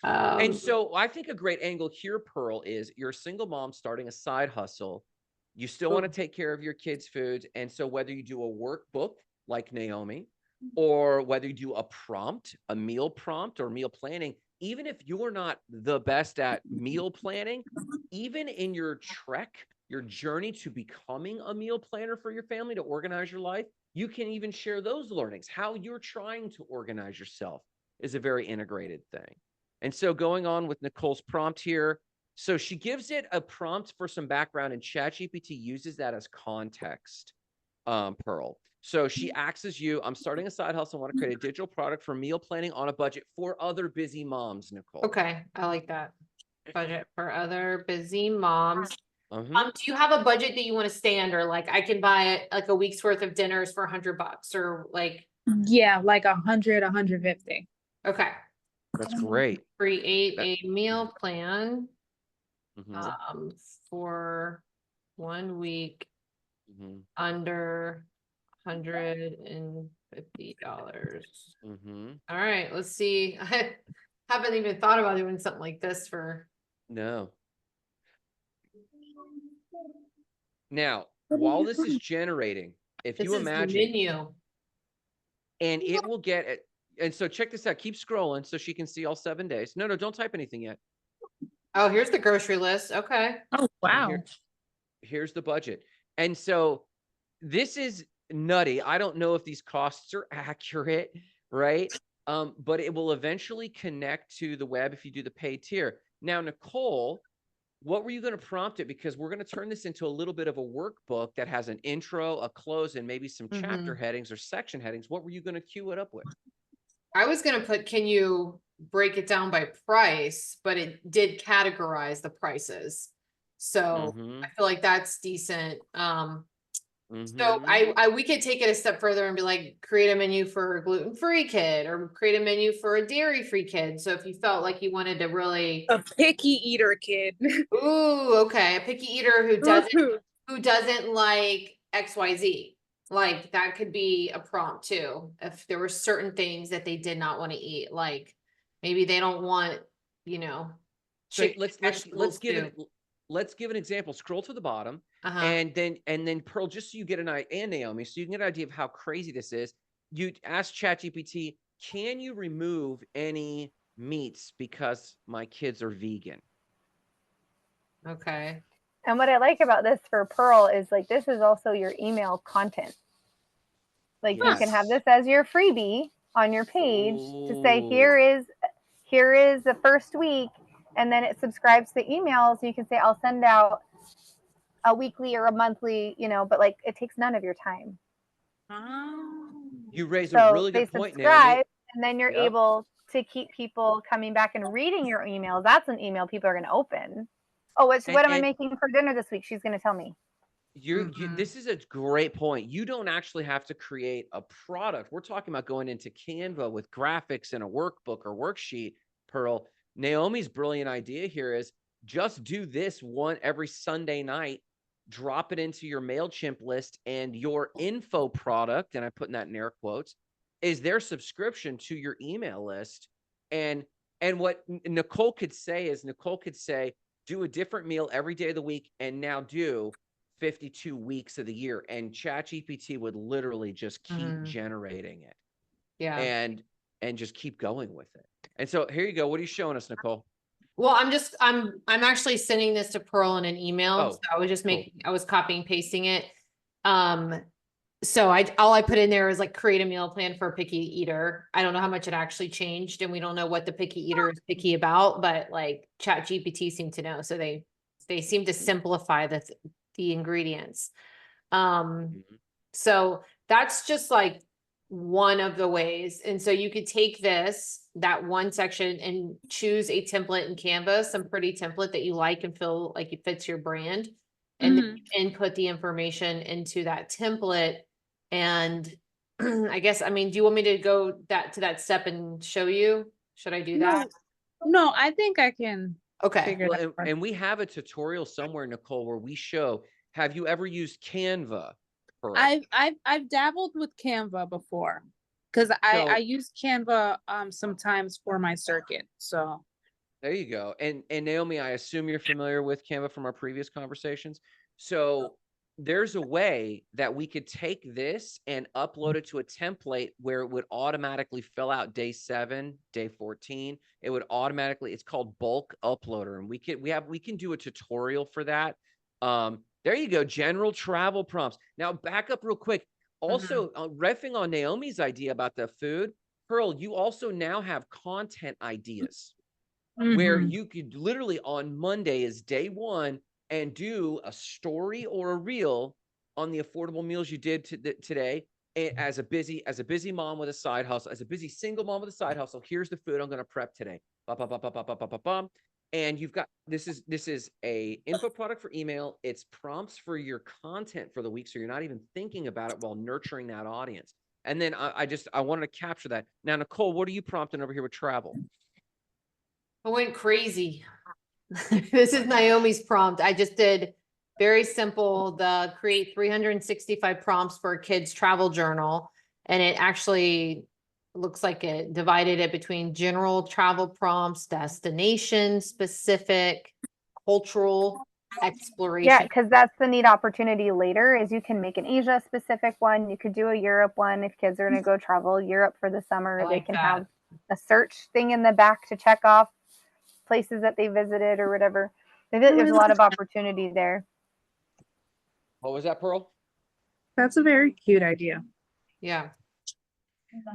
And so I think a great angle here, Pearl, is you're a single mom starting a side hustle. You still want to take care of your kids' foods. And so whether you do a workbook like Naomi, or whether you do a prompt, a meal prompt or meal planning, even if you're not the best at meal planning, even in your trek, your journey to becoming a meal planner for your family to organize your life, you can even share those learnings. How you're trying to organize yourself is a very integrated thing. And so going on with Nicole's prompt here, so she gives it a prompt for some background, and ChatGPT uses that as context, Pearl. So she asks as you, I'm starting a side hustle. I want to create a digital product for meal planning on a budget for other busy moms, Nicole. Okay, I like that. Budget for other busy moms. Mm-hmm. Do you have a budget that you want to stay under? Like I can buy like a week's worth of dinners for $100 or like. Yeah, like 100, 150. Okay. That's great. Create a meal plan Mm-hmm. for 1 week Mm-hmm. under $150. Mm-hmm. All right, let's see. I haven't even thought about doing something like this for. No. Now, while this is generating, if you imagine, the menu. and it will get it. And so check this out. Keep scrolling so she can see all 7 days. No, don't type anything yet. Oh, here's the grocery list. Okay. Oh, wow. Here's the budget. And so this is nutty. I don't know if these costs are accurate, right? But it will eventually connect to the web if you do the paid tier. Now, Nicole, what were you going to prompt it? Because we're going to turn this into a little bit of a workbook that has an intro, a close, and maybe some chapter headings or section headings. What were you going to cue it up with? I was going to put, can you break it down by price, but it did categorize the prices. So I feel like that's decent. So we could take it a step further and be like, create a menu for a gluten-free kid or create a menu for a dairy-free kid. So if you felt like you wanted to really a picky eater kid. Ooh, okay. A picky eater who doesn't like XYZ. Like that could be a prompt too. If there were certain things that they did not want to eat, like maybe they don't want, So let's give an example. Scroll to the bottom, and then Pearl, just so you get an idea, and Naomi, so you can get an idea of how crazy this is. You ask ChatGPT, can you remove any meats because my kids are vegan? Okay. And what I like about this for Pearl is like, this is also your email content. Like you can have this as your freebie on your page to say, here is the first week. And then it subscribes to emails. You can say, I'll send out a weekly or a monthly, but like it takes none of your time. You raise a really good point, Naomi. And then you're able to keep people coming back and reading your emails. That's an email people are going to open. Oh, what am I making for dinner this week? She's going to tell me. This is a great point. You don't actually have to create a product. We're talking about going into Canva with graphics and a workbook or worksheet, Pearl. Naomi's brilliant idea here is just do this one every Sunday night, drop it into your MailChimp list, and your info product, and I'm putting that in air quotes, is their subscription to your email list. And what Nicole could say is do a different meal every day of the week and now do 52 weeks of the year. And ChatGPT would literally just keep generating it. Yeah. And just keep going with it. And so here you go. What are you showing us, Nicole? Well, I'm actually sending this to Pearl in an email. So I was just I was copying, pasting it. So all I put in there is like create a meal plan for a picky eater. I don't know how much it actually changed, and we don't know what the picky eater is picky about, but like ChatGPT seemed to know. So they seem to simplify the ingredients. So that's just like one of the ways. And so you could take that one section and choose a template in Canva, some pretty template that you like and feel like it fits your brand, and then input the information into that template. And I guess, do you want me to go to that step and show you? Should I do that? No, I think I can. Okay. Well, and we have a tutorial somewhere, Nicole, where we show, have you ever used Canva? I've dabbled with Canva before. Because I So use Canva sometimes for my circuit. So there you go. And Naomi, I assume you're familiar with Canva from our previous conversations. So there's a way that we could take this and upload it to a template where it would automatically fill out day 7, day 14. It would automatically, it's called bulk uploader. And we can do a tutorial for that. There you go. General travel prompts. Now back up real quick. Also, riffing on Naomi's idea about the food, Pearl, you also now have content ideas. Where you could literally on Monday is day 1 and do a story or a reel on the affordable meals you did today as a busy mom with a side hustle, as a busy single mom with a side hustle. Here's the food I'm going to prep today. And you've got this is a info product for email. It's prompts for your content for the week, so you're not even thinking about it while nurturing that audience. And then I wanted to capture that. Now, Nicole, what are you prompting over here with travel? I went crazy. This is Naomi's prompt. I just did very simple, the create 365 prompts for a kid's travel journal. And it actually looks like it divided it between general travel prompts, destination specific, cultural exploration. Yeah, because that's the neat opportunity later is you can make an Asia specific one. You could do a Europe one if kids are going to go travel Europe for the summer. They can have a search thing in the back to check off places that they visited or whatever. I feel like there's a lot of opportunity there. What was that, Pearl? that's a very cute idea. Yeah.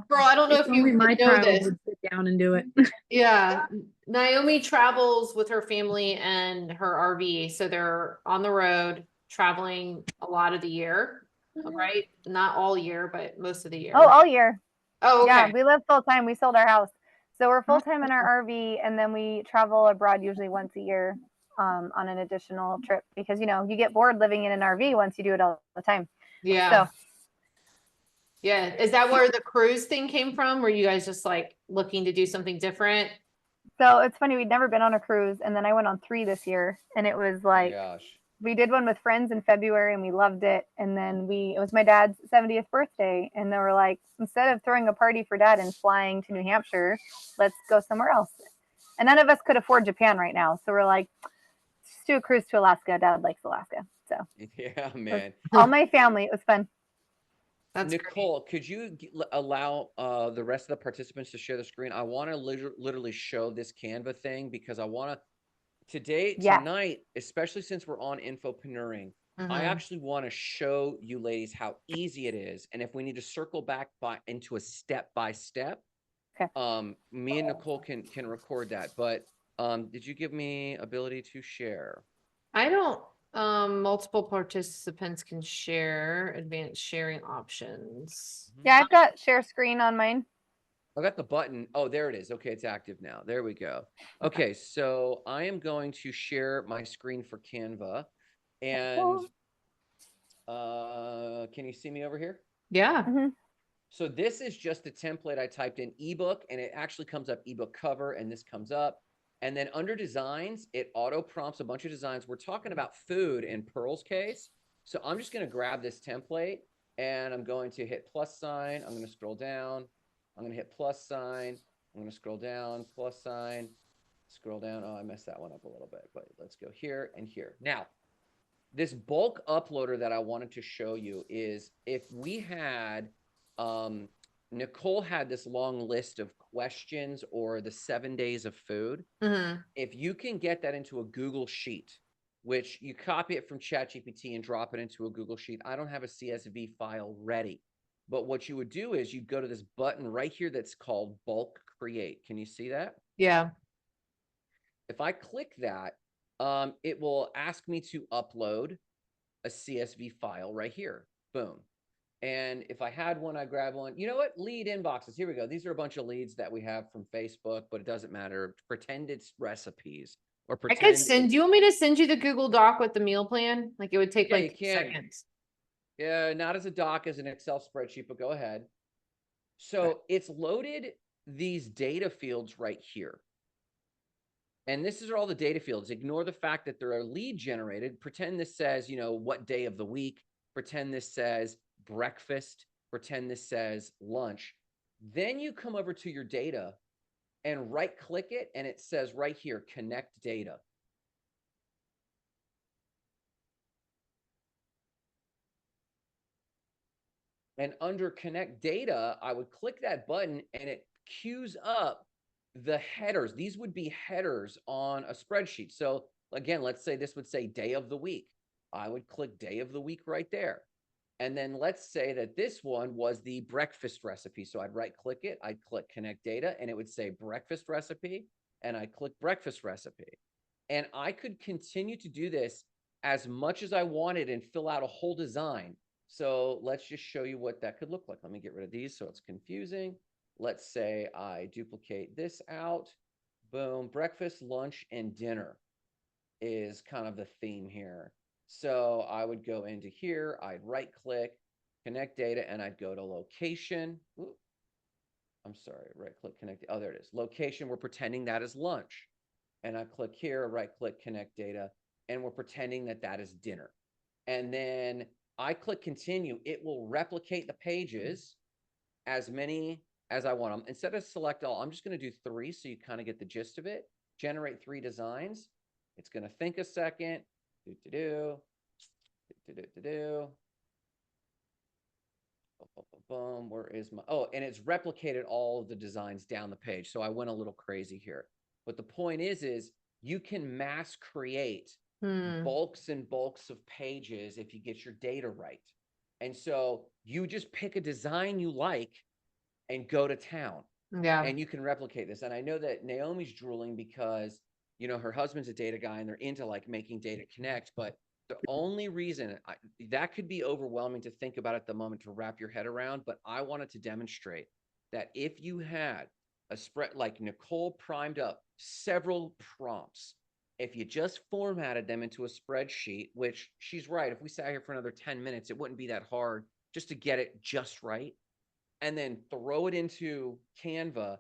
Girl, I don't know if you Only my know child this. would sit down and do it. Yeah, Naomi travels with her family and her RV, so they're on the road traveling a lot of the year, right? Not all year, but most of the year. Oh, all year. Oh, okay. Yeah, we live full time. We sold our house. So we're full time in our RV, and then we travel abroad usually once a year on an additional trip because, you know, you get bored living in an RV once you do it all the time. Yeah. So, yeah. Is that where the cruise thing came from? Were you guys just like looking to do something different? so it's funny. We'd never been on a cruise, and then I went on 3 this year, and it was like, Gosh. we did one with friends in February and we loved it. And then it was my dad's 70th birthday. And they were like, instead of throwing a party for dad and flying to New Hampshire, let's go somewhere else. And none of us could afford Japan right now. So we're like, just do a cruise to Alaska. Dad likes Alaska. So Yeah, man. all my family, it was fun. That's Nicole, could you allow the rest of the participants to share the screen? I want to literally show this Canva thing because I want to tonight, especially since we're on Infopreneuring, I actually want to show you ladies how easy it is. And if we need to circle back into a step-by-step, me and Nicole can record that. But did you give me ability to share? I don't, multiple participants can share advanced sharing options. Yeah, I've got share screen on mine. I got the button. Oh, there it is. Okay, it's active now. There we go. Okay, so I am going to share my screen for Canva. And can you see me over here? Yeah. So this is just a template I typed in ebook, and it actually comes up ebook cover, and this comes up. And then under designs, it auto prompts a bunch of designs. We're talking about food in Pearl's case. So I'm just going to grab this template, and I'm going to hit plus sign. I'm going to scroll down. I'm going to hit plus sign. I'm going to scroll down, plus sign, scroll down. Oh, I messed that one up a little bit, but let's go here and here. Now, this bulk uploader that I wanted to show you is if we had, Nicole had this long list of questions or the 7 days of food. If you can get that into a Google Sheet, which you copy it from ChatGPT and drop it into a Google Sheet. I don't have a CSV file ready. But what you would do is you'd go to this button right here that's called bulk create. Can you see that? Yeah. If I click that, it will ask me to upload a CSV file right here. Boom. And if I had one, I grab one. You know what? Lead inboxes. Here we go. These are a bunch of leads that we have from Facebook, but it doesn't matter. Pretend it's recipes or pretend. I could send, do you want me to send you the Google Doc with the meal plan? Like it would take like 2 seconds. Yeah, not as a doc, as an Excel spreadsheet, but go ahead. So it's loaded these data fields right here. And this is all the data fields. Ignore the fact that they're lead generated. Pretend this says, you know, what day of the week. Pretend this says breakfast. Pretend this says lunch. Then you come over to your data and right click it, and it says right here, connect data. And under connect data, I would click that button and it queues up the headers. These would be headers on a spreadsheet. So again, let's say this would say day of the week. I would click day of the week right there. And then let's say that this one was the breakfast recipe. So I'd right click it, I'd click connect data, and it would say breakfast recipe, and I click breakfast recipe. And I could continue to do this as much as I wanted and fill out a whole design. So let's just show you what that could look like. Let me get rid of these so it's confusing. Let's say I duplicate this out. Boom, breakfast, lunch, and dinner is kind of the theme here. So I would go into here, I'd right click, connect data, and I'd go to location. Ooh, I'm sorry, right click, connect. Oh, there it is. Location, we're pretending that is lunch. And I click here, right click, connect data, and we're pretending that that is dinner. And then I click continue. It will replicate the pages as many as I want them. Instead of select all, I'm just going to do 3 so you kind of get the gist of it. Generate 3 designs. It's going to think a second. Boom. Where is my, oh, and it's replicated all of the designs down the page. So I went a little crazy here. But the point is you can mass create bulks and bulks of pages if you get your data right. And so you just pick a design you like and go to town. Yeah. And you can replicate this. And I know that Naomi's drooling because, you know, her husband's a data guy and they're into like making data connect. But the only reason that could be overwhelming to think about at the moment to wrap your head around. But I wanted to demonstrate that if you had a spread like Nicole primed up several prompts, if you just formatted them into a spreadsheet, which she's right, if we sat here for another 10 minutes, it wouldn't be that hard just to get it just right. And then throw it into Canva